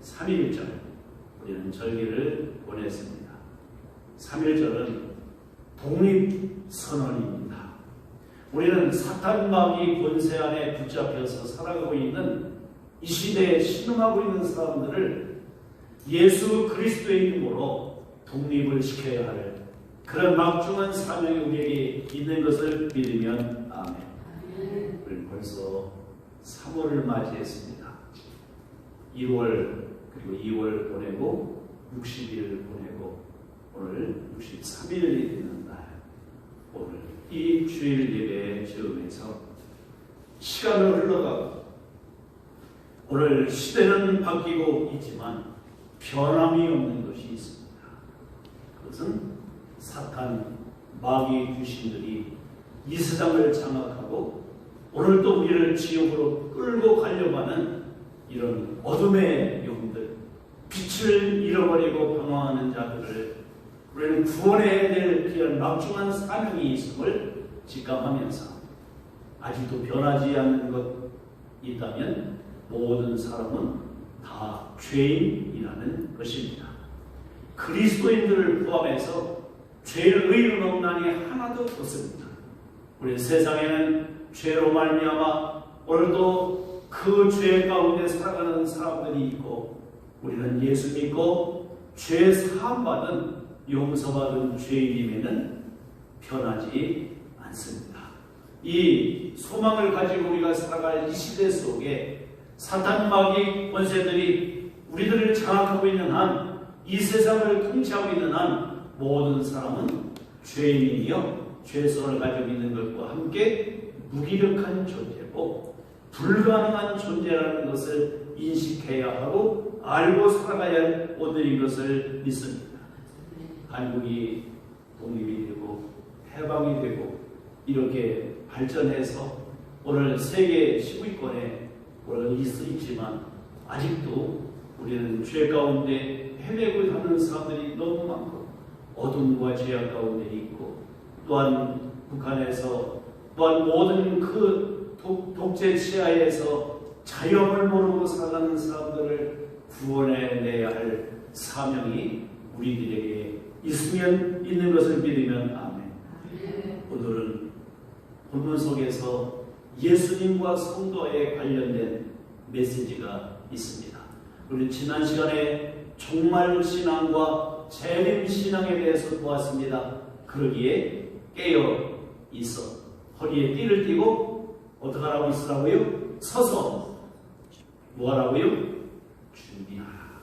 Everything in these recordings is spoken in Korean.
3.1절 우리는 절기를 보냈습니다. 3.1절은 독립선언입니다. 우리는 사탄 마귀 권세 안에 붙잡혀서 살아가고 있는 이 시대에 신음하고 있는 사람들을 예수 그리스도의 이름으로 독립을 시켜야 할 그런 막중한 사명이 우리에게 있는 것을 믿으면 아멘. 우리 벌써 3월을 맞이했습니다. 1월 그리고 2월 보내고 60일 보내고 오늘 63일이 되는 날, 오늘 이 주일 예배의 즈음에서 시간을 흘러가고 오늘 시대는 바뀌고 있지만 변함이 없는 것이 있습니다. 그것은 사탄 마귀 귀신들이 이 세상을 장악하고 오늘도 우리를 지옥으로 끌고 가려고 하는 이런 어둠의 영들, 빛을 잃어버리고 방황하는 자들을 우리는 구원해야 될 그런 막중한 사명이 있음을 직감하면서 아직도 변하지 않는 것 있다면 모든 사람은 다 죄인이라는 것입니다. 그리스도인들을 포함해서 죄를 의를 없나니 하나도 없습니다. 우리 세상에는 죄로 말미암아 오늘도 그 죄 가운데 살아가는 사람들이 있고 우리는 예수 믿고 죄 사함받은 용서받은 죄인임에는 변하지 않습니다. 이 소망을 가지고 우리가 살아갈 이 시대 속에 사탄 마귀 권세들이 우리들을 장악하고 있는 한, 이 세상을 통치하고 있는 한 모든 사람은 죄인이며 죄성을 가지고 있는 것과 함께 무기력한 존재고 불가능한 존재라는 것을 인식해야 하고 알고 살아가야 할 오늘인 것을 믿습니다. 한국이 독립이 되고 해방이 되고 이렇게 발전해서 오늘 세계 10위권에 올라서 있지만 아직도 우리는 죄 가운데 헤매고 하는 사람들이 너무 많고 어둠과 죄악 가운데 있고 또한 북한에서 또한 모든 그 독재 치하에서 자유함을 모르고 살아가는 사람들을 구원해내야 할 사명이 우리들에게 있으면 있는 것을 믿으면 아멘. 오늘은 본문 속에서 예수님과 성도에 관련된 메시지가 있습니다. 우리 지난 시간에 종말신앙과 재림신앙에 대해서 보았습니다. 그러기에 깨어 있어 허리에 띠를 띠고 어떻게 하라고 있으라고요? 서서 뭐하라고요? 준비하라.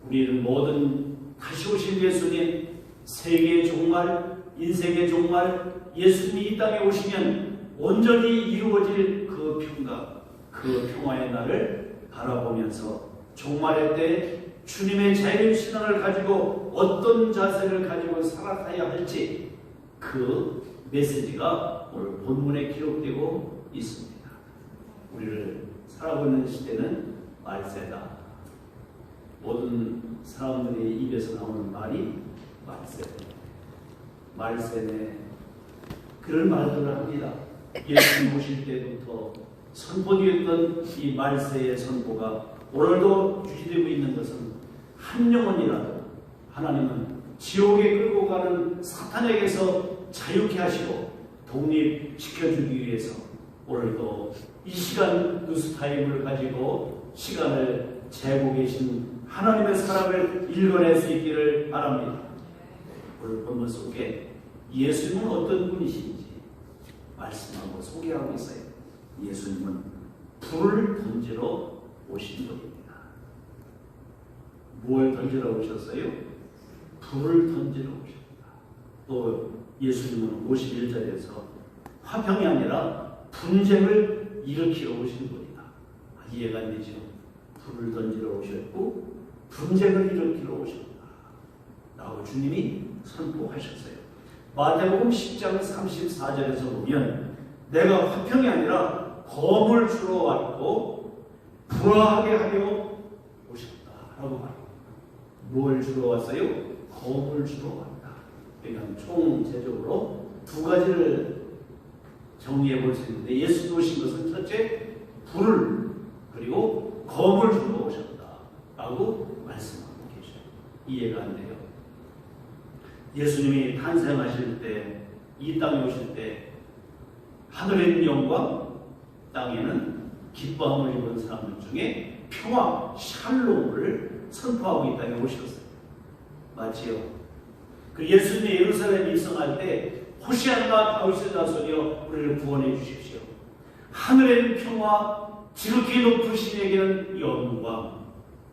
우리는 모든 다시 오실 예수님, 세계의 종말, 인생의 종말, 예수님이 이 땅에 오시면 온전히 이루어질 그 평강, 그 평화의 날을 바라보면서 종말의 때 주님의 자유신앙을 가지고 어떤 자세를 가지고 살아가야 할지 그 메시지가 오늘 본문에 기록되고 있습니다. 우리를 살아가고 있는 시대는 말세다. 모든 사람들의 입에서 나오는 말이 말세네. 그런 말들을 합니다. 예수님 오실 때부터 선포되었던 이 말세의 선포가 오늘도 유지되고 있는 것은 한 영혼이라도 하나님은 지옥에 끌고 가는 사탄에게서 자유케 하시고 독립시켜주기 위해서 오늘도 이 시간 뉴스타임을 가지고 시간을 재고 계신 하나님의 사랑을 읽어낼 수 있기를 바랍니다. 오늘 본문 속에 예수님은 어떤 분이신지 말씀하고 소개하고 있어요. 예수님은 불을 던지러 오신 분입니다. 뭘 던지러 오셨어요? 불을 던지러 오셨다. 또 예수님은 51절에서 화평이 아니라 분쟁을 일으키러 오신 분이다. 이해가 안 되죠? 불을 던지러 오셨고 분쟁을 일으키러 오셨다 라고 주님이 선포하셨어요. 마태복음 10장 34절에서 보면 내가 화평이 아니라 검을 주러 왔고 불화하게 하려 오셨다 라고 말합니다. 뭘 주러 왔어요? 검을 주러 왔다. 그러니까 총체적으로 두 가지를 정리해 볼 수 있는데 예수님이 오신 것은 첫째 불을 그리고 검을 주러 오셨다 라고 라고 말씀하고 계셔요. 이해가 안 돼요. 예수님이 탄생하실 때, 이 땅에 오실 때 하늘에는 영광, 땅에는 기뻐함을 입은 사람들 중에 평화, 샬롬을 선포하고 이 땅에 오셨어요. 맞지요? 그 예수님이 예루살렘에 입성할 때 호시아나 다윗의 자손이여 우리를 구원해 주십시오. 하늘에는 평화, 지극히 높으신 에게는 영광,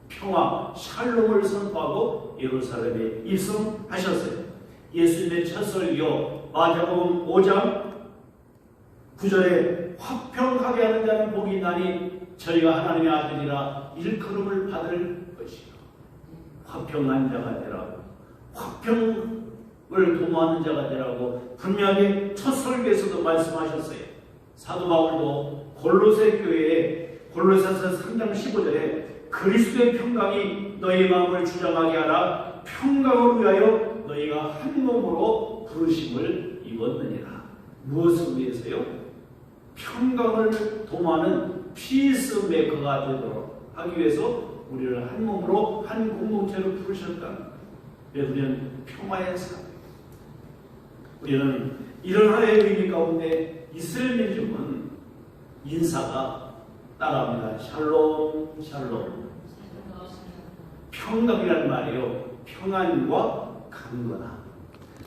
평화, 샬롬을 선포하고 예루살렘에 입성하셨어요. 예수님의 첫 설교 마태복음 5장 9절에 화평하게 하는 자는 복이 있나니 저희가 하나님의 아들이라 일컬음을 받을 것이요. 화평한 자가 되라고, 화평을 도모하는 자가 되라고 분명하게 첫 설교에서도 말씀하셨어요. 사도 바울도 골로새 교회에 골로새서 3장 15절에 그리스도의 평강이 너희 마음을 주장하게 하라. 평강을 위하여 너희가 한 몸으로 부르심을 입었느니라. 무엇을 위해서요? 평강을 도모하는 피스메이커가 되도록 하기 위해서 우리를 한 몸으로 한 공동체로 부르셨다. 그래서 우리는 평화의 삶. 우리는 이런 하나의 의미 가운데 이스라엘 민족은 인사가 따라합니다. 샬롬, 샬롬. 평강이라는 말이요, 평안과 강건함.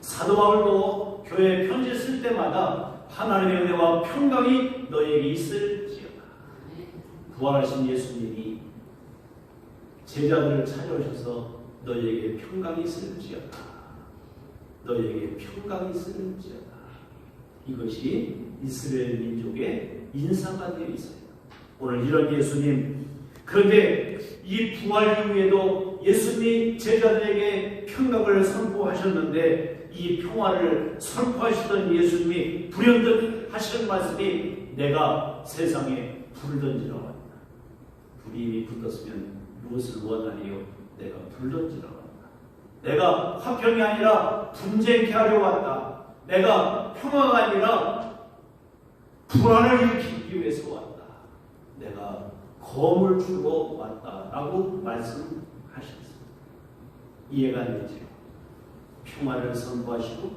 사도 바울도 교회에 편지 쓸 때마다 하나님의 은혜와 평강이 너에게 있을지어다. 부활하신 예수님이 제자들을 찾아오셔서 너에게 평강이 있을지어다. 너에게 평강이 있을지어다. 이것이 이스라엘 민족의 인사가 되어 있어요. 오늘 이런 예수님, 그런데 이 부활 이후에도 예수님이 제자들에게 평강을 선포하셨는데 이 평화를 선포하시던 예수님이 불현듯 하시는 말씀이 내가 세상에 불을 던지러 왔다. 불이 이미 붙었으면 무엇을 원하니요? 내가 불 던지러 왔다. 내가 화평이 아니라 분쟁케 하려 왔다. 내가 평화가 아니라 불안을 일으키기 위해서 왔다. 내가 검을 주러 왔다라고 말씀하셨습니다. 이해가 안 되죠? 평화를 선포하시고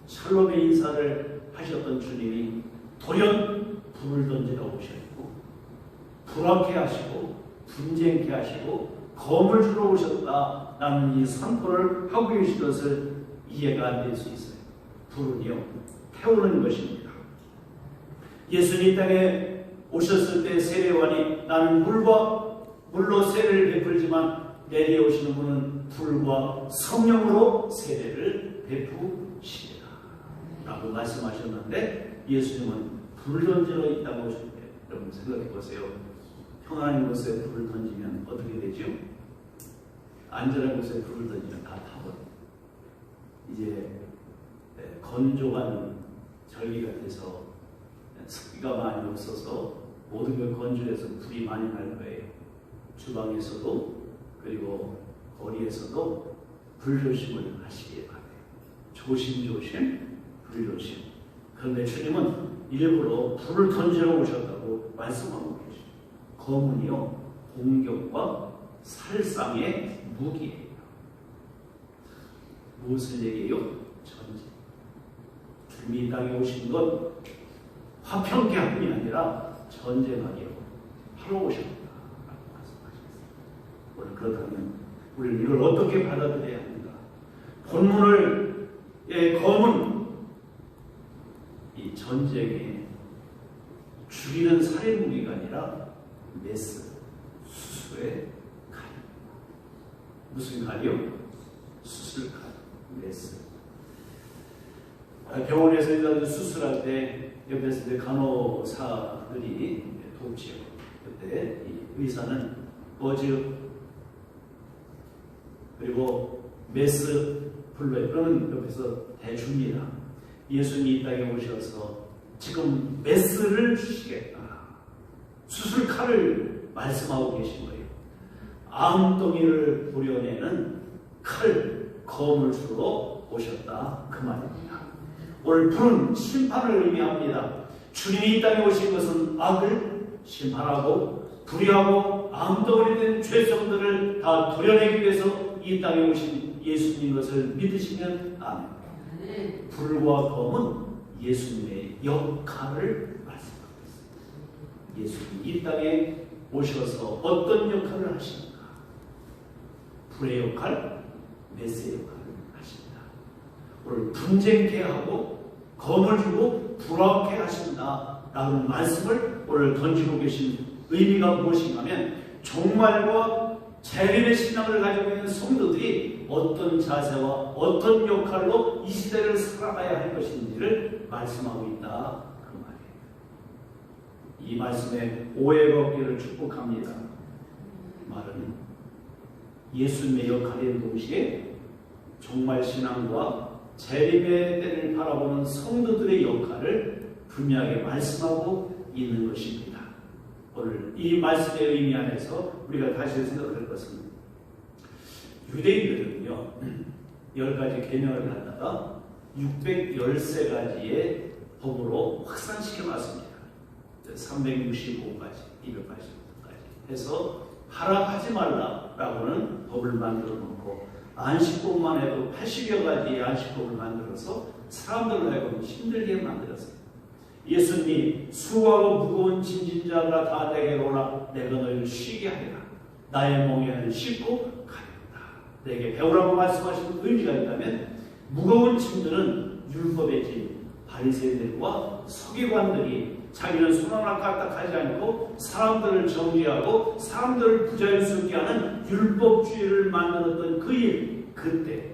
샬롬의 인사를 하셨던 주님이 돌연 불을 던지러 오셨고 불안케 하시고 분쟁케 하시고 검을 주러 오셨다라는 이 선포를 하고 계신 것을 이해가 안 될 수 있어요. 불은요, 태우는 것입니다. 예수님 이 땅에 오셨을 때 세례요한이 나는 물로 세례를 베풀지만 내게 오시는 분은 불과 성령으로 세례를 베푸시리라 라고 말씀하셨는데 예수님은 불 던지러 이 땅에 오실 때 여러분 생각해 보세요. 평안한 곳에 불을 던지면 어떻게 되죠? 안전한 곳에 불을 던지면 다 타버려요. 이제 건조한 절기가 돼서 습기가 많이 없어서 모든 걸 건조해서 불이 많이 날 거예요. 주방에서도 그리고 거리에서도 불조심을 하시기 바래요. 조심조심 불조심. 그런데 주님은 일부러 불을 던지러 오셨다고 말씀하고 계십니다. 검은이요, 공격과 살상의 무기예요. 무엇을 얘기해요? 전쟁. 주님이 이 땅에 오신 건 화평케 함이 아니라 전쟁하기로 하러 오셨다. 오늘 그렇다면 우리는 이걸 어떻게 받아들여야 합니까? 본문을 검은 이 전쟁에 죽이는 살해 무기가 아니라 메스, 수술의 칼. 무슨 칼이요? 수술칼, 메스. 병원에서 수술할 때 옆에서 이제 간호사들이 돕지요. 그때 이 의사는 버즈 그리고 메스 불러요. 그러면 옆에서 대줍니다. 예수님이 이 땅에 오셔서 지금 메스를 주시겠다. 수술 칼을 말씀하고 계신 거예요. 암덩이를 도려내는 칼, 검을 주러 오셨다. 그 말입니다. 오늘 불은 심판을 의미합니다. 주님이 이 땅에 오신 것은 악을 심판하고 불의하고 암덩어리 된 죄성들을 다 도려내기 위해서 이 땅에 오신 예수님 것을 믿으시면 아멘. 불과 검은 예수님의 역할을 말씀하고 있습니다. 예수님 이 땅에 오셔서 어떤 역할을 하십니까? 불의 역할, 메스의 역할을 하십니다. 오늘 분쟁케 하고 검을 주고 불화케 하신다 라는 말씀을 오늘 던지고 계신 의미가 무엇인가 하면 종말과 재림의 신앙을 가지고 있는 성도들이 어떤 자세와 어떤 역할로 이 시대를 살아가야 할 것인지를 말씀하고 있다 그 말이에요. 이 말씀에 오해가 없기를 축복합니다. 말은 예수님의 역할인 동시에 종말 신앙과 재림의 때를 바라보는 성도들의 역할을 분명하게 말씀하고 있는 것입니다. 오늘 이 말씀의 의미 안에서 우리가 다시 생각할 것은 유대인들은요 10가지 계명을 갖다가 613가지의 법으로 확산시켜 놨습니다. 365가지, 280가지 해서 하라 하지 말라라고는 법을 만들어 놓고 안식법만 해도 80여 가지의 안식법을 만들어서 사람들을 하여금 힘들게 만들었어요. 예수님이 수고하고 무거운 짐진 자가 다 내게로 오라 내가 너희를 쉬게 하리라. 나의 멍에는 씻고 가리라. 내게 배우라고 말씀하시는 의미가 있다면 무거운 짐들은 율법의 짐, 바리새인들과 서기관들이 자기는 손하나 까딱하지 않고 사람들을 정죄하고 사람들을 부자연스럽게 하는 율법주의를 만들었던 그 일, 그때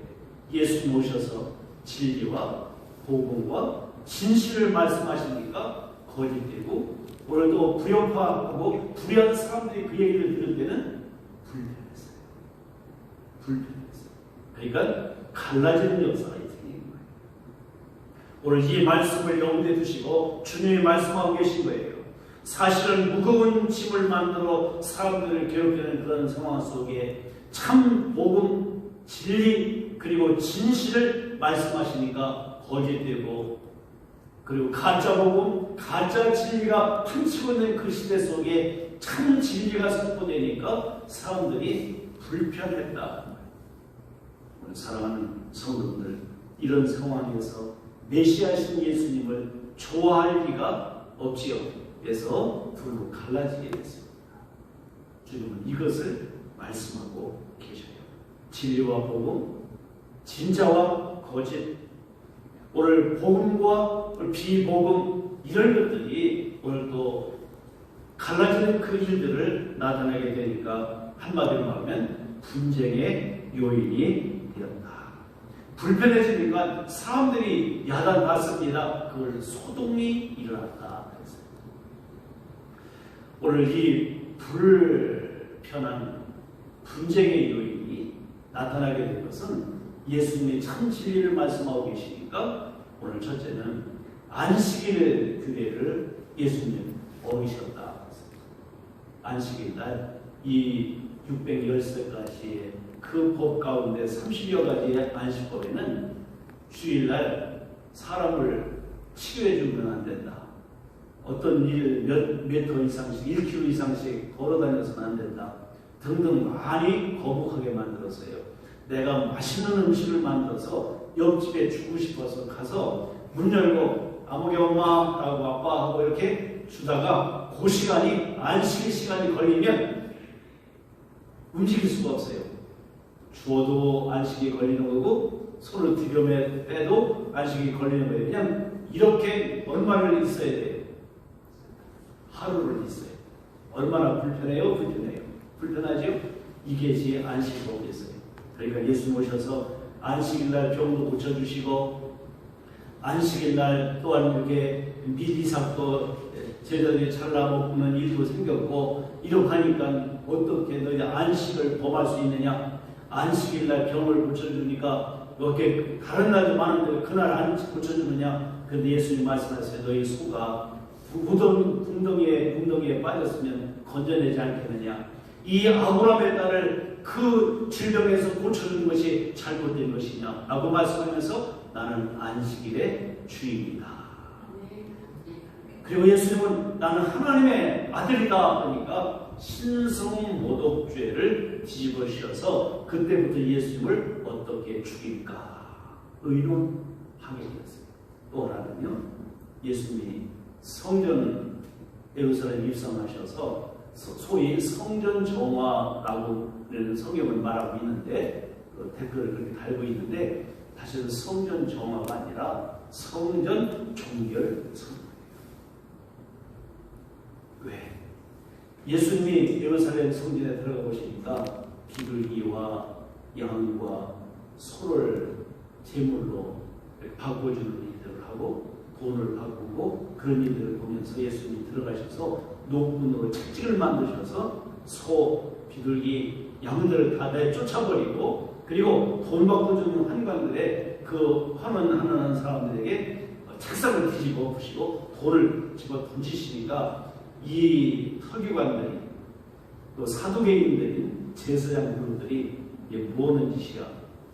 예수님 오셔서 진리와 복음과 진실을 말씀하시니까 거짓되고 오늘도 불협화하고 불의한 사람들이 그 얘기를 들을 때는 불편했어요. 그러니까 갈라지는 역사가 생긴 거예요. 오늘 이 말씀을 염두에 두시고 주님이 말씀하고 계신 거예요. 사실은 무거운 짐을 만들어 사람들을 괴롭히는 그런 상황 속에 참 복음, 진리 그리고 진실을 말씀하시니까 거짓되고 그리고 가짜 복음, 가짜 진리가 판치고 있는 그 시대 속에 참 진리가 선포되니까 사람들이 불편했다. 사랑하는 성도들, 이런 상황에서 메시아신 예수님을 좋아할 리가 없지요. 그래서 둘로 갈라지게 됐습니다. 주님은 이것을 말씀하고 계셔요. 진리와 복음, 진짜와 거짓, 오늘 복음과 비복음 이런 것들이 오늘 또 갈라지는 그 일들을 나타내게 되니까 한마디로 말하면 분쟁의 요인이 되었다. 불편해지니까 사람들이 야단 났습니다. 그걸 소동이 일어났다. 오늘 이 불편한 분쟁의 요인이 나타나게 된 것은 예수님이 참 진리를 말씀하고 계시니까 오늘 첫째는 안식일 규례를 예수님 어기셨다. 안식일 날 이 613가지의 그 법 가운데 30여 가지의 안식법에는 주일날 사람을 치료해 주면 안 된다. 어떤 일 몇 터 이상씩 1km 이상씩 걸어다녀서는 안 된다. 등등 많이 거북하게 만들었어요. 내가 맛있는 음식을 만들어서 옆집에 주고 싶어서 가서 문 열고 아무개 엄마라고 아빠하고 이렇게 주다가 그 시간이 안식일 시간이 걸리면 움직일 수가 없어요. 주어도 안식이 걸리는 거고 손을 들여 빼도 안식이 걸리는 거예요. 그냥 이렇게 얼마를 있어야 돼요? 하루를 있어요. 얼마나 불편해요? 불편하죠? 이게 제 안식법이었어요. 그러니까 예수님 오셔서 안식일날 병도 고쳐주시고 안식일날 또한 이렇게 미리삭도 제자들이 잘라먹는 일도 생겼고 이렇게 하니까 어떻게 너희 안식을 범할 수 있느냐? 안식일날 병을 고쳐주니까 이렇게 다른 날도 많은데 그날 안 고쳐주느냐? 그런데 예수님 말씀하세요. 너희 소가 궁덩이에 빠졌으면 건져내지 않겠느냐? 이 아브라함의 딸을 그 질병에서 고쳐준 것이 잘못된 것이냐? 라고 말씀하면서 나는 안식일의 주인이다. 그리고 예수님은 나는 하나님의 아들이다 그러니까 신성모독죄를 뒤집어 씌워서 그때부터 예수님을 어떻게 죽일까 의논하게 되었어요. 또 하나는요, 예수님이 성전 예루살렘 입성하셔서 소위 성전 정화라고 성경을 말하고 있는데 댓글을 그렇게 달고 있는데 사실은 성전 정화가 아니라 성전 종결 선언. 왜? 예수님이 예루살렘 성전에 들어가 보시니까 비둘기와 양과 소를 제물로 바꿔주는 일들을 하고 돈을 바꾸고 그런 일들을 보면서 예수님이 들어가셔서 노군으로 채찍을 만드셔서 소, 비둘기, 양들을 다 내쫓아버리고 그리고 돈 바꿔주는 환관들의 그 환원하는 사람들에게 책상을 뒤집어 엎으시고 돈을 집어 던지시니까 이 서기관들이 또 사두개인들인 제사장 그룹들이 이게 뭐하는 짓이야?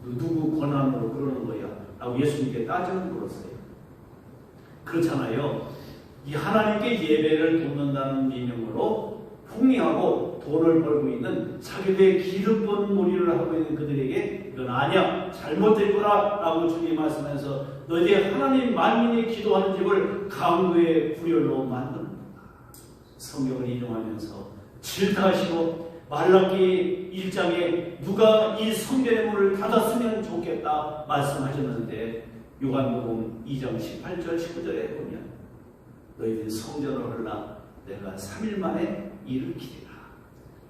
누구 권한으로 그러는 거야? 라고 예수님께 따지는 물었어요. 그렇잖아요. 이 하나님께 예배를 돕는다는 개념으로 풍리하고 돈을 벌고 있는 자기들의 기득권 놀이를 하고 있는 그들에게 이건 아니야, 잘못된 거라 라고 주님이 말씀하면서 너희들이 하나님 만민이 기도하는 집을 강도의 불혈로 만듭니다. 성경을 인용하면서 질타하시고 말라기 1장에 누가 이 성전의 문을 닫았으면 좋겠다 말씀하셨는데 요한복음 2장 18절 19절에 보면 너희들이 성전을 헐라 내가 3일 만에 일으키리라.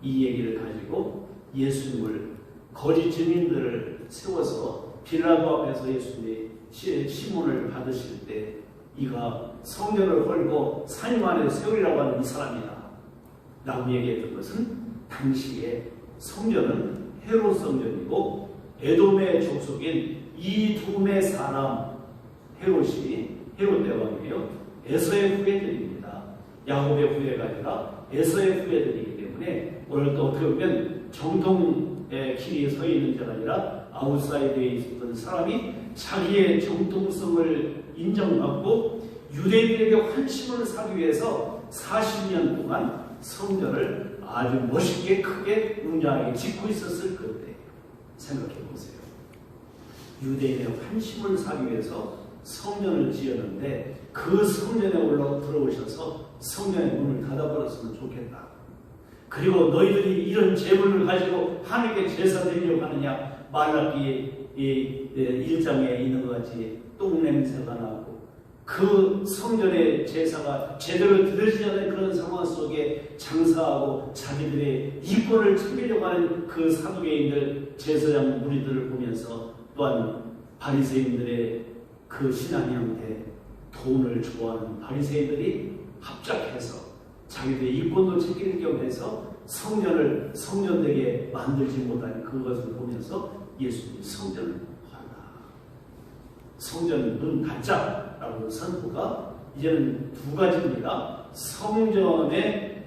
이 얘기를 가지고 예수님을 거짓 증인들을 세워서 빌라도 앞에서 예수님이 시문을 받으실 때 이가 성전을 헐고 3일 만에 세우리라고 하는 이 사람이다 라고 얘기했던 것은 당시에 성전은 헤롯 성전이고 에돔의 족속인 이둠의 사람 헤롯이 헤롯 대왕이에요. 에서의 후예들입니다. 야곱의 후예가 아니라 에서의 후예들이기 때문에 오늘 또 어떻게 보면 정통의 길이 서 있는 자가 아니라 아웃사이드에 있었던 사람이 자기의 정통성을 인정받고 유대인들에게 환심을 사기 위해서 40년 동안 성전을 아주 멋있게 크게 웅장하게 짓고 있었을 그때 생각해 보세요. 유대인의 환심을 사기 위해서 성전을 지었는데 그 성전에 올라 들어오셔서 성전의 문을 닫아버렸으면 좋겠다. 그리고 너희들이 이런 재물을 가지고 하나님께 제사 드리려고 하느냐. 말라기 1장에 있는 것 같이 똥냄새가 나고 그 성전의 제사가 제대로 드려지지 않은 그런 상황 속에 장사하고 자기들의 이권을 챙기려고 하는 그 사두개인들 제사장 무리들을 보면서 또한 바리새인들의 그 신앙형태 돈을 좋아하는 바리새인들이 합작해서 자기들의 이권도 챙기는 겸해서 성전되게 만들지 못한 그것을 보면서 예수님이 성전을 헐라. 성전 문 닫자라고 선포가 이제는 두 가지입니다. 성전의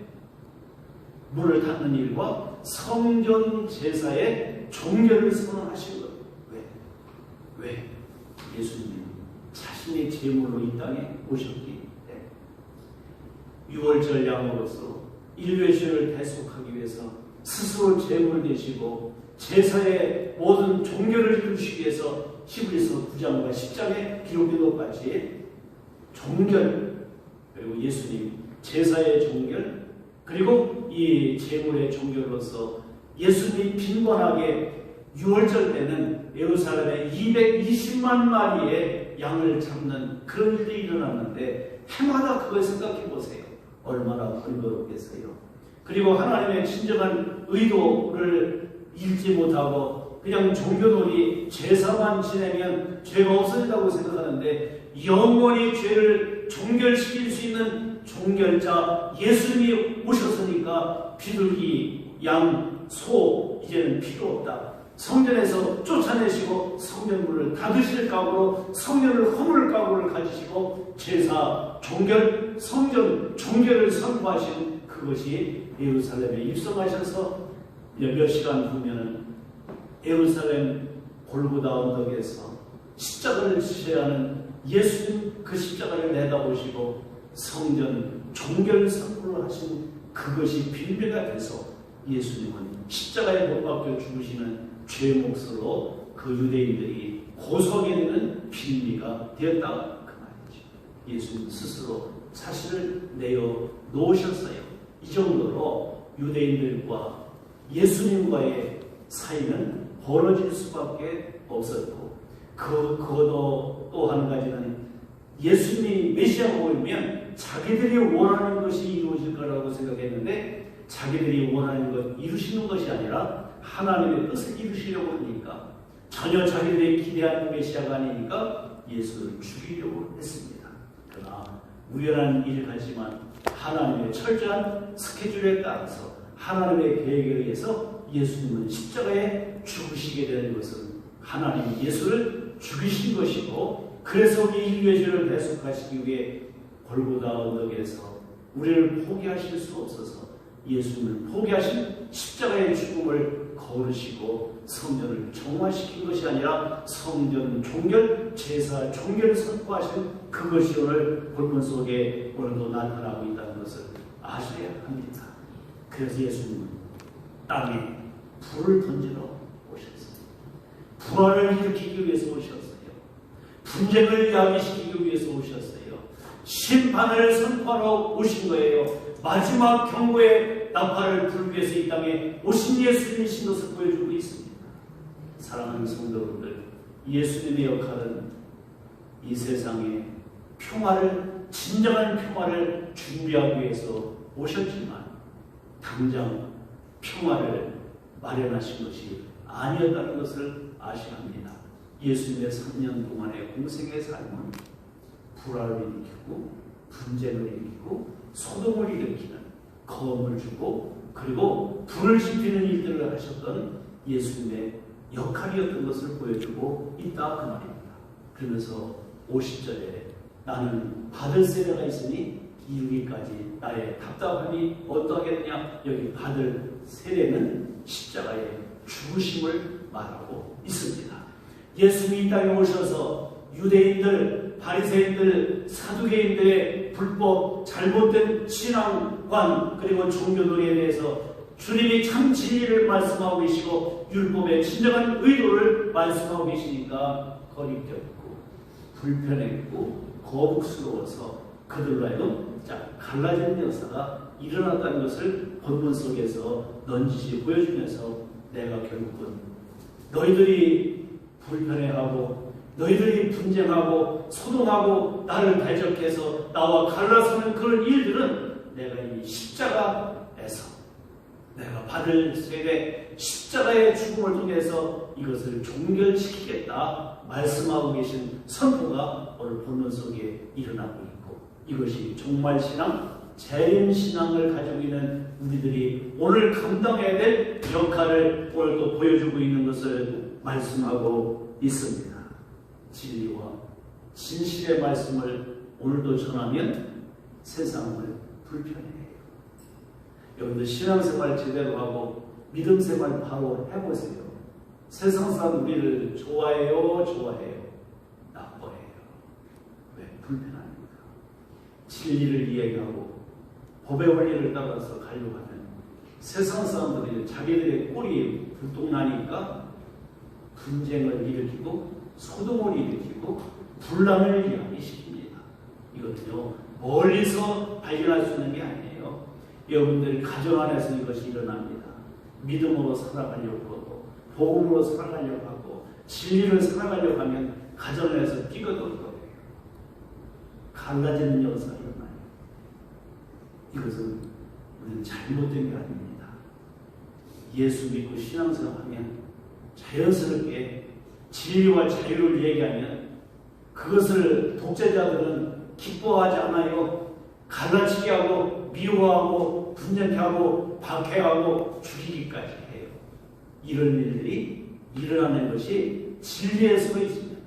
문을 닫는 일과 성전 제사의 종결을 선언하신 것. 왜? 예수님이 자신의 제물로 이 땅에 오셨기 때문에 유월절 양으로서 인류의 죄를 대속하기 위해서 스스로 제물을 내시고 제사의 모든 종결을 이루시기 위해서 히브리서 9장과 10장에 기록된 것까지 종결, 그리고 예수님 제사의 종결, 그리고 이 제물의 종결로서 예수님이 빈번하게 유월절 때는 예루살렘에 220만 마리의 양을 잡는 그런 일이 일어났는데 해마다 그걸 생각해 보세요. 얼마나 번거롭겠어요. 그리고 하나님의 진정한 의도를 잃지 못하고 그냥 종교놀이 제사만 지내면 죄가 없어진다고 생각하는데 영원히 죄를 종결시킬 수 있는 종결자 예수님이 오셨으니까 비둘기, 양, 소 이제는 필요 없다. 성전에서 쫓아내시고 성전문을 닫으실 각오로 성전을 허물 각오를 가지시고 제사, 종결, 성전 종결을 선포하신 그것이 예루살렘에 입성하셔서 몇 시간 후면은 예루살렘 골고다 언덕에서 십자가를 지셔야 하는 예수님 그 십자가를 내다보시고 성전 종결 선포를 하신 그것이 빌미가 돼서 예수님은 십자가에 못 박혀 죽으시는 죄의 몫으로 그 유대인들이 고소하게 되는 빌미가 되었다 그 말이죠. 예수님 스스로 사실을 내어 놓으셨어요. 이 정도로 유대인들과 예수님과의 사이는 벌어질 수밖에 없었고, 그것도 또 한 가지는 예수님이 메시아가 오면 자기들이 원하는 것이 이루어질 거라고 생각했는데, 자기들이 원하는 것 이루시는 것이 아니라 하나님의 뜻을 이루시려고 하니까, 전혀 자기들이 기대하는 메시아가 아니니까 예수를 죽이려고 했습니다. 그러나 우연한 일을 하지만 하나님의 철저한 스케줄에 따라서 하나님의 계획에 의해서 예수님은 십자가에 죽으시게 되는 것은 하나님이 예수를 죽이신 것이고, 그래서 우리 인류의 죄를 대속하시기 위해 골고다 언덕에서 우리를 포기하실 수 없어서 예수님을 포기하신 십자가의 죽음을 거르시고 성전을 정화시킨 것이 아니라 성전 종결, 제사 종결을 선포하신 그것이 오늘 본문 속에 오늘도 나타나고 있다는 것을 아셔야 합니다. 그래서 예수님은 땅에 불을 던지러 오셨어요. 불화를 일으키기 위해서 오셨어요. 분쟁을 야기시키기 위해서 오셨어요. 심판을 선포하러 오신 거예요. 마지막 경고의 나팔을 불기 위해서 이 땅에 오신 예수님이신 것을 보여주고 있습니다. 사랑하는 성도분들, 예수님의 역할은 이 세상에 평화를, 진정한 평화를 준비하기 위해서 오셨지만 당장 평화를 마련하신 것이 아니었다는 것을 아셔야 합니다. 예수님의 3년 동안의 공생의 삶은 불화를 일으키고 분쟁을 일으키고 소동을 일으키는, 검을 주고 그리고 불을 지피는 일들을 하셨던 예수님의 역할이었던 것을 보여주고 있다 그 말입니다. 그러면서 50절에 나는 받을 세례가 있으니 이루기까지 나의 답답함이 어떠하겠느냐. 여기 받을 세례는 십자가의 죽으심을 말하고 있습니다. 예수님이 이 땅에 오셔서 유대인들, 바리새인들, 사두개인들의 불법, 잘못된 신앙관 그리고 종교놀이에 대해서 주님이 참 진리를 말씀하고 계시고 율법의 진정한 의도를 말씀하고 계시니까 거리꼈고 불편했고 거북스러워서 그들로 하여금 갈라지는 역사가 일어났다는 것을 본문 속에서 넌지시 보여주면서 내가 결국은 너희들이 불편해하고 너희들이 분쟁하고 소동하고 나를 대적해서 나와 갈라서는 그런 일들은 내가 이 십자가에서 내가 받을 세례 십자가의 죽음을 통해서 이것을 종결시키겠다 말씀하고 계신 선포가 오늘 본문 속에 일어나고 있고, 이것이 종말신앙, 재림신앙을 가지고 있는 우리들이 오늘 감당해야 될 역할을 오늘 또 보여주고 있는 것을 말씀하고 있습니다. 진리와 진실의 말씀을 오늘도 전하면 세상을 불편해해요. 여러분들 신앙생활 제대로 하고 믿음생활 바로 해보세요. 세상 사람 우리를 좋아해요? 나빠해요? 왜? 불편합니다. 진리를 이야기하고 법의 원리를 따라서 가려고 하면 세상 사람들이 자기들의 꼬리에 불똥나니까 분쟁을 일으키고 소동을 일으키고 분란을 야기시킵니다. 이것은요 멀리서 발견할 수 있는 게 아니에요. 여러분들이 가정 안에서 이것이 일어납니다. 믿음으로 살아가려고 하고 복음으로 살아가려고 하고 진리를 살아가려고 하면 가정 안에서 삐거들 거예요. 갈라지는 역사가 일어나요. 이것은 우리는 잘못된 게 아닙니다. 예수 믿고 신앙생활하면 자연스럽게 진리와 자유를 얘기하면 그것을 독재자들은 기뻐하지 않아요. 갈라치게 하고 미워하고 분쟁케 하고 박해하고 죽이기까지 해요. 이런 일들이 일어나는 것이 진리에 서 있으면,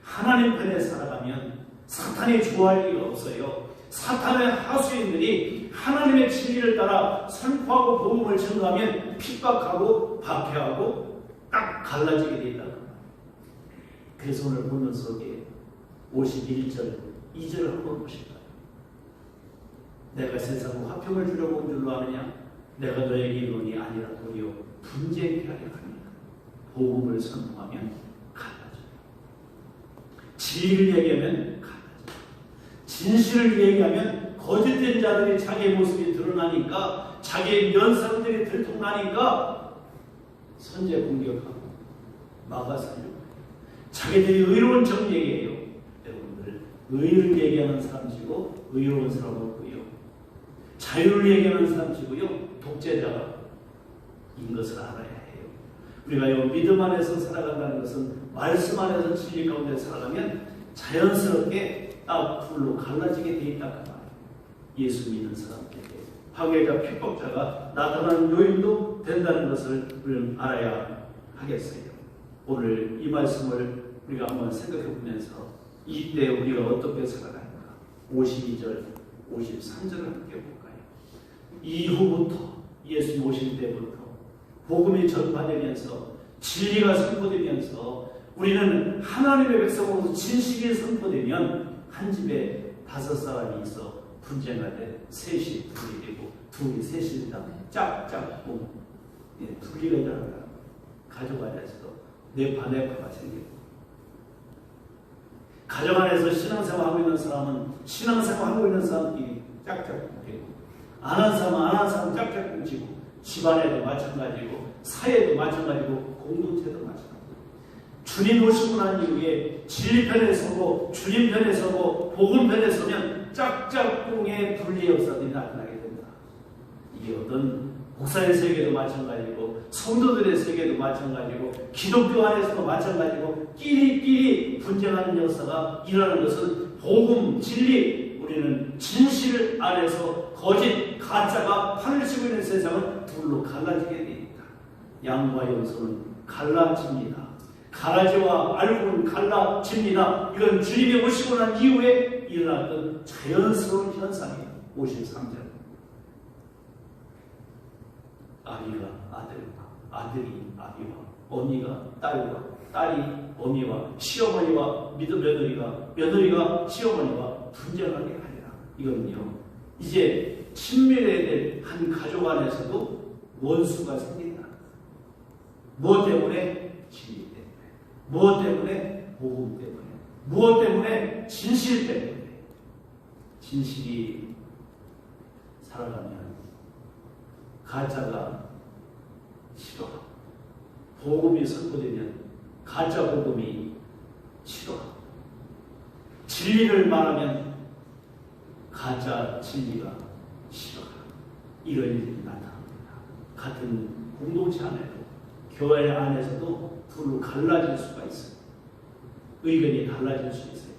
하나님 편에 살아가면 사탄이 좋아할 일이 없어요. 사탄의 하수인들이 하나님의 진리를 따라 선포하고 복음을 증거하면 핍박하고 박해하고 딱 갈라지게 된다. 그래서 오늘 본문 속에 51절, 2절을 한번 보실까요? 내가 세상과 화평을 주려고 온 줄로 아느냐? 내가 너에게 이론이 아니라 도리어 분쟁케 하려 합니다. 복음을 선포하면 갈라져. 진리를 얘기하면 갈라져. 진실을 얘기하면 거짓된 자들이 자기의 모습이 드러나니까, 자기의 면상들이 들통나니까 선제 공격하고 막아서려고. 자기들이 의로운 정 얘기해요. 여러분들, 의를 얘기하는 사람이고 의로운 사람 없고요, 자유를 얘기하는 사람이고요, 독재자가 인 것을 알아야 해요. 우리가 이 믿음 안에서 살아간다는 것은 말씀 안에서 진리 가운데 살아가면 자연스럽게 딱 둘로 갈라지게 돼 있다는 말이에요. 예수 믿는 사람들에게 파괴자, 핍박자가 나타나는 요인도 된다는 것을 우리는 알아야 하겠어요. 오늘 이 말씀을 우리가 한번 생각해 보면서 이때 우리가 어떻게 살아갈까? 52절, 53절을 함께 볼까요? 이후부터, 예수 오실 때부터 복음이 전파되면서 진리가 선포되면서 우리는 하나님의 백성으로서 진실이 선포되면 한 집에 5사람이 있어 분쟁할 때 셋이 둘이 되고 둘이 셋이 되다 짝짝 둘리가 일어난다. 가족 안에서도 내파가 생기고, 가정 안에서 신앙생활하고 있는 사람은 신앙생활하고 있는 사람끼리 짝짝 되고, 안 한 사람은 안 한 사람 짝짝 뭉치고, 집안에도 마찬가지고, 사회도 마찬가지고, 공동체도 마찬가지고. 주님 오시고 난 이후에 진리 편에 서고 주님 편에 서고 복음 편에 서면 짝짝꿍의 분리 역사들이 나타나게 된다. 이게 어떤 목사의 세계도 마찬가지고, 성도들의 세계도 마찬가지고, 기독교 안에서도 마찬가지고, 끼리끼리 분쟁하는 역사가 일어나는 것은 복음, 진리, 우리는 진실 안에서 거짓, 가짜가 판을 치고 있는 세상은 둘로 갈라지게 됩니다. 양과 염소는 갈라집니다. 가라지와 알곡은 갈라집니다. 이건 주님이 오시고 난 이후에 일어났던 자연스러운 현상이에요. 53절. 아비가 아들과, 아들이 아비와, 어미가 딸과, 딸이 어미와, 시어머니와 며느리가 시어머니와 분쟁하게 하리라. 이거는요, 이제 친밀해야 될 한 가족 안에서도 원수가 생긴다. 무엇 때문에? 진리 때문에. 무엇 때문에? 복음 때문에. 무엇 때문에? 진실 때문에. 진실이 살아가면 가짜가 싫어하고, 복음이 선포되면 가짜 복음이 싫어하고, 진리를 말하면 가짜 진리가 싫어하고, 이런 일이 나타납니다. 같은 공동체 안에도, 교회 안에서도 둘로 갈라질 수가 있어요. 의견이 달라질 수 있어요.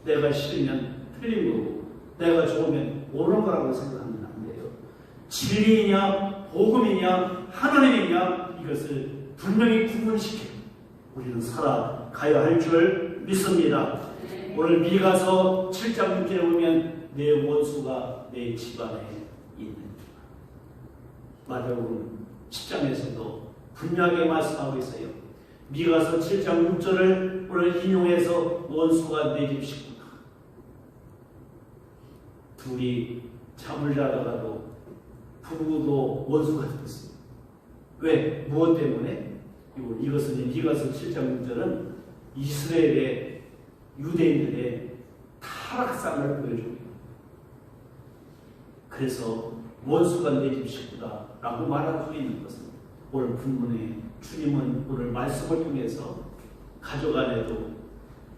내가 싫으면 틀린 거고, 내가 좋으면 옳은 거라고 생각하면 안 돼요. 진리냐 복음이냐 하나님이냐, 이것을 분명히 구분시켜 우리는 살아가야 할 줄 믿습니다. 오늘 미가서 7장 6절에 보면 내 원수가 내 집안에 있는, 마태복음 10장에서도 분명하게 말씀하고 있어요. 미가서 7장 6절을 오늘 인용해서 원수가 내 집 식구다. 둘이 잠을 자다가도 부부도 원수가 되었습니다. 왜? 무엇 때문에? 이것은 미가서 7장 6절은 이스라엘의 유대인들의 타락상을 보여줍니다. 그래서 원수가 내 집 식구다 라고 말할 수 있는 것은, 오늘 본문에 주님은 오늘 말씀을 통해서 가족 안에도,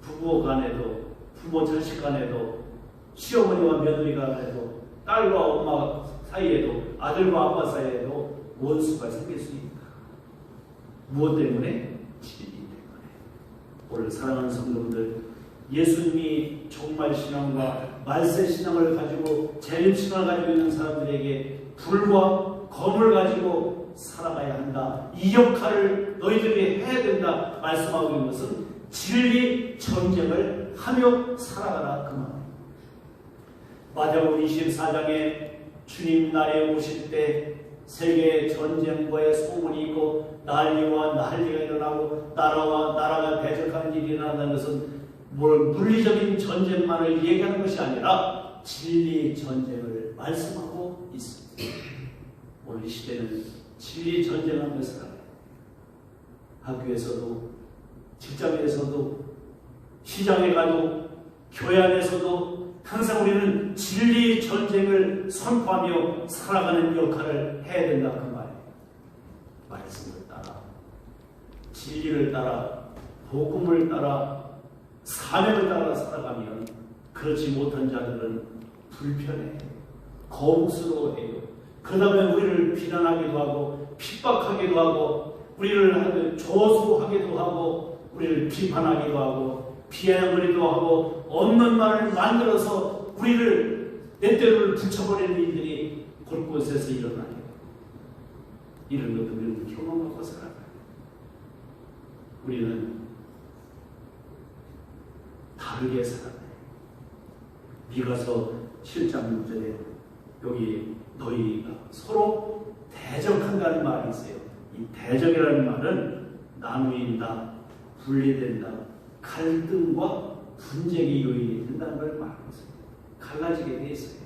부부 간에도, 부모 자식 간에도, 시어머니와 며느리 간에도, 딸과 엄마 사이에도, 아들과 아빠 사이에도 원수가 생길 수 있다. 무엇 때문에? 진리 때문에. 오늘 사랑하는 성도들, 예수님이 정말 신앙과 말세 신앙을 가지고 재림 신앙을 가지고 있는 사람들에게 불과 검을 가지고 살아가야 한다, 이 역할을 너희들이 해야 된다 말씀하고 있는 것은 진리 전쟁을 하며 살아가라 그 말입니다. 마태복음 24장에 주님 날에 오실 때 세계 전쟁과의 소문이 있고 난리와 난리가 일어나고 나라와 나라가 대적하는 일이 일어난다는 것은 물리적인 전쟁만을 얘기하는 것이 아니라 진리 전쟁을 말씀하고 있습니다. 오늘 이 시대는 진리 전쟁하며 살아요. 학교에서도, 직장에서도, 시장에 가도, 교회 안에서도 항상 우리는 진리 전쟁을 선포하며 살아가는 역할을 해야 된다 그 말이에요. 말씀을 따라, 진리를 따라, 복음을 따라, 사명을 따라 살아가면 그렇지 못한 자들은 불편해요. 거북스러워해요. 그 다음에 우리를 비난하기도 하고 핍박하기도 하고 우리를 조소하기도 하고 우리를 비판하기도 하고 비아냥거리기도 하고 없는 말을 만들어서 우리를 넷대로를 붙여버리는 일들이 곳곳에서 일어나요. 이런 것도 우리는 경험하고 살아가요. 우리는 다르게 살아가요. 미가서 7장 6절에 여기 너희가 서로 대적한다는 말이 있어요. 이 대적이라는 말은 나누인다, 분리된다, 갈등과 분쟁의 요인이 된다는 걸 말하고 있습니다. 갈라지게 돼 있어요.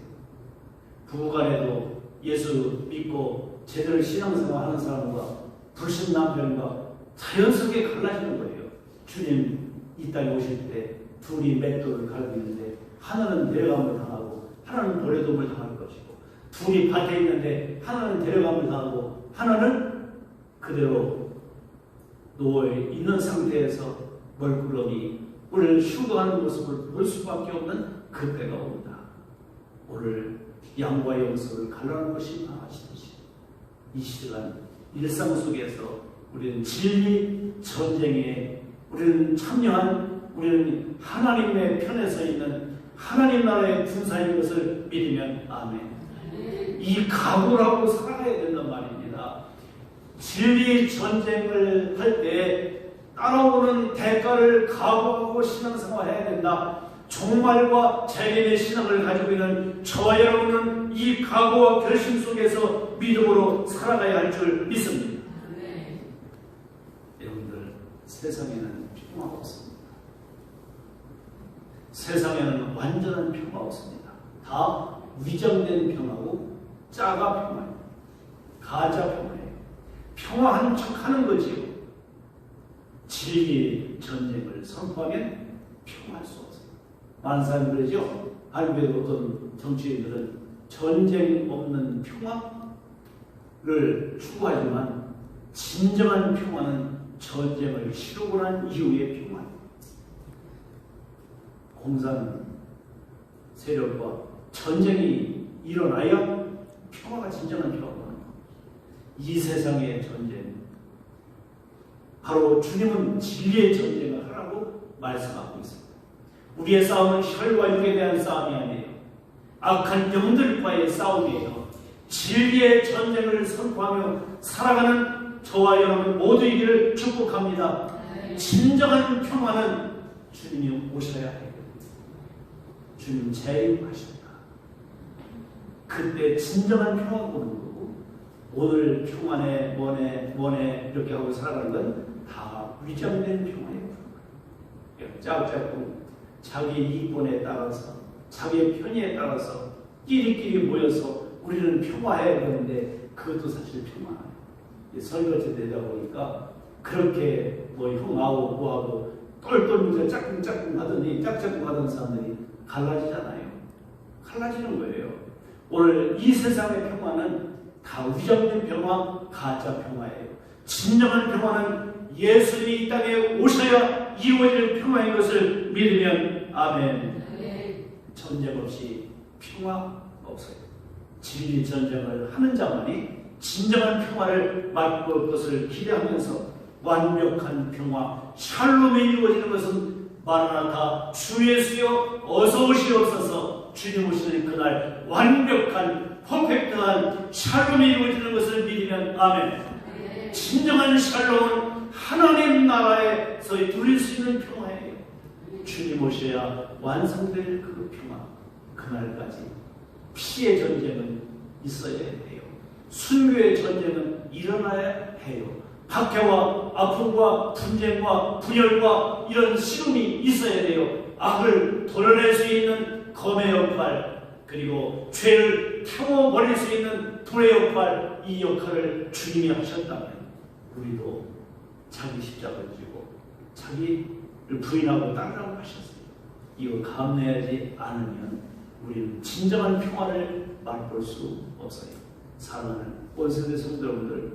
부부간에도 예수 믿고 제대로 신앙생활 하는 사람과 불신 남편과 자연스럽게 갈라지는 거예요. 주님 이 땅에 오실 때 둘이 맷돌을 갈고 있는데 하나는 내려감을 당하고 하나는 버려둠을 당할 것이고 둘이 밭에 있는데 하나는 데려감을 당하고 하나는 그대로 누워 있는 상태에서 멀끄러미 우리를 휴거하는 모습을 볼 수밖에 없는 그때가 옵니다. 오늘 양과 영석을 갈라놓은 것이 나아지듯이 이 시간 일상 속에서 우리는 진리 전쟁에 우리는 참여한 우리는 하나님의 편에 서 있는 하나님 나라의 군사인 것을 믿으면 아멘. 이 각오라고 살아가야 된단 말입니다. 진리 전쟁을 할 때 따라오는 대가를 각오하고 신앙생활 해야 된다. 종말과 재림의 신앙을 가지고 있는 저와 여러분은 이 각오와 결심 속에서 믿음으로 살아가야 할 줄 믿습니다. 여러분들 세상에는 평화가 없습니다. 세상에는 완전한 평화가 없습니다. 다 위장된 평화고 짜가 평화예요. 가짜 평화예요. 평화한 척하는 거지요. 진리 전쟁을 선포하면 평화할 수 없어요. 많은 사람이 그러죠. 한국의 어떤 정치인들은 전쟁 없는 평화를 추구하지만 진정한 평화는 전쟁을 치르고 난 이후의 평화예요. 공산 세력과 전쟁이 일어나야 평화가 진정한 평화가 나는 겁니다. 이 세상의 전쟁, 바로 주님은 진리의 전쟁을 하라고 말씀하고 있습니다. 우리의 싸움은 혈과 육에 대한 싸움이 아니에요. 악한 영들과의 싸움이에요. 진리의 전쟁을 선포하며 살아가는 저와 여러분 모두이기를 축복합니다. 진정한 평화는 주님이 오셔야 해요. 주님 재림하신다. 그때 진정한 평화가 오는 거고 오늘 평안에 뭐네 이렇게 하고 살아가는 건 다 위장된 평화예요. 짝짝꿍 자기 이익권에 따라서 자기의 편의에 따라서 끼리끼리 모여서 우리는 평화해야 되는데 그것도 사실 평화 아니에요. 설거지 되다 보니까 그렇게 뭐 형하고 뭐하고 똘똘 짝꿍짝꿍 하더니 짝짝꿍 하던 사람들이 갈라지잖아요. 갈라지는 거예요. 오늘 이 세상의 평화는 다 위장된 평화, 가짜 평화예요. 진정한 평화는 예수님이 이 땅에 오셔야 이루어질 평화인 것을 믿으면 아멘. 전쟁 없이 평화 없어요. 진리 전쟁을 하는 자만이 진정한 평화를 맛볼 것을 기대하면서 완벽한 평화, 샬롬이 이루어지는 것은 마라나타 주 예수여 어서 오시옵소서. 주님 오시는 그날 완벽한 퍼펙트한 샬롬이 이루어지는 것을 믿으면 아멘. 진정한 샬롬은 하나님 나라에서 누릴 수 있는 평화예요. 주님 오셔야 완성될 그 평화, 그날까지 피의 전쟁은 있어야 해요. 순교의 전쟁은 일어나야 해요. 박해와 아픔과 분쟁과 분열과 이런 시름이 있어야 돼요. 악을 도려낼 수 있는 검의 역할, 그리고 죄를 타고 버릴 수 있는 불의 역할, 이 역할을 주님이 하셨다면 우리도 자기 십자가를 지고 자기를 부인하고 따르라고 하셨어요. 이거 감내하지 않으면 우리는 진정한 평화를 맛볼 수 없어요. 사랑하는 온세대 성도 여러분들,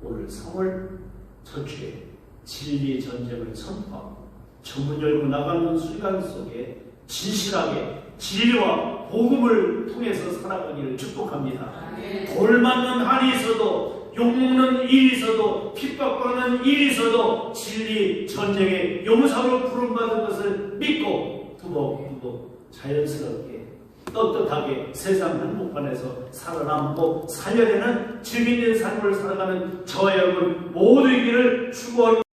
오늘 3월 첫주에 진리의 전쟁을 선포하고 전문 열고 나가는 순간 속에 진실하게 진리와 복음을 통해서 살아가기를 축복합니다. 돌맞는 한이 있어도, 욕먹는 일이 있어도, 핍박받는 일이 있어도 진리 전쟁의 용사로 부름받은 것을 믿고 두벅두벅 자연스럽게 떳떳하게 세상 한복판에서 살아남고 살려내는 즐기는 삶을 살아가는 저와 여러분 모두이기를 축복합니다.